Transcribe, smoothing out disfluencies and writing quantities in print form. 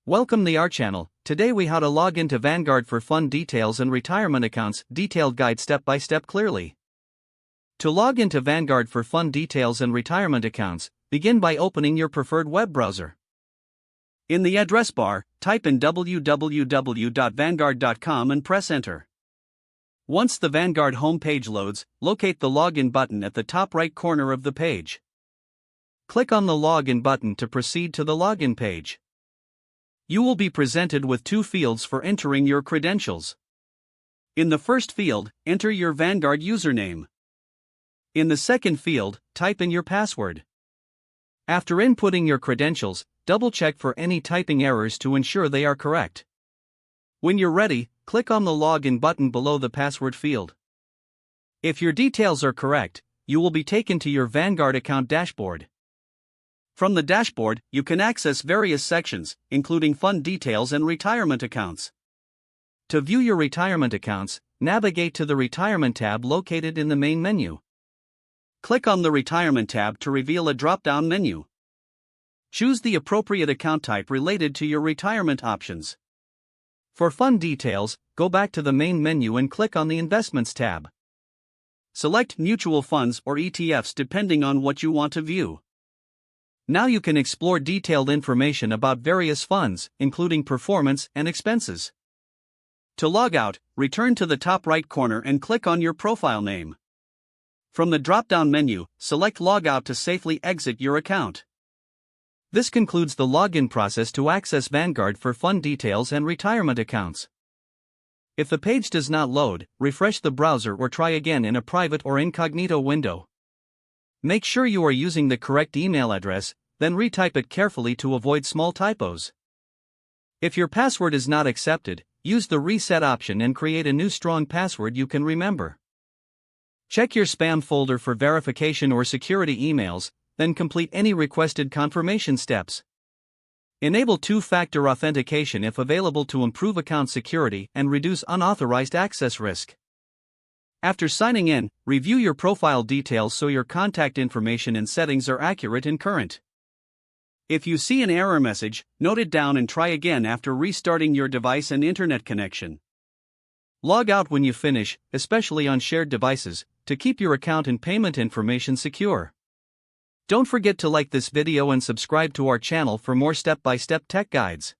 Welcome to our channel. Today we how to log into Vanguard for fund details and retirement accounts, detailed guide step by step clearly. To log into Vanguard for fund details and retirement accounts, begin by opening your preferred web browser. In the address bar, type in www.vanguard.com and press enter. Once the Vanguard homepage loads, locate the login button at the top right corner of the page. Click on the login button to proceed to the login page. You will be presented with two fields for entering your credentials. In the first field, enter your Vanguard username. In the second field, type in your password. After inputting your credentials, double-check for any typing errors to ensure they are correct. When you're ready, click on the login button below the password field. If your details are correct, you will be taken to your Vanguard account dashboard. From the dashboard, you can access various sections, including fund details and retirement accounts. To view your retirement accounts, navigate to the Retirement tab located in the main menu. Click on the Retirement tab to reveal a drop-down menu. Choose the appropriate account type related to your retirement options. For fund details, go back to the main menu and click on the Investments tab. Select mutual funds or ETFs depending on what you want to view. Now you can explore detailed information about various funds, including performance and expenses. To log out, return to the top right corner and click on your profile name. From the drop-down menu, select Log Out to safely exit your account. This concludes the login process to access Vanguard for fund details and retirement accounts. If the page does not load, refresh the browser or try again in a private or incognito window. Make sure you are using the correct email address, then retype it carefully to avoid small typos. If your password is not accepted, use the reset option and create a new strong password you can remember. Check your spam folder for verification or security emails, then complete any requested confirmation steps. Enable two-factor authentication if available to improve account security and reduce unauthorized access risk. After signing in, review your profile details so your contact information and settings are accurate and current. If you see an error message, note it down and try again after restarting your device and internet connection. Log out when you finish, especially on shared devices, to keep your account and payment information secure. Don't forget to like this video and subscribe to our channel for more step-by-step tech guides.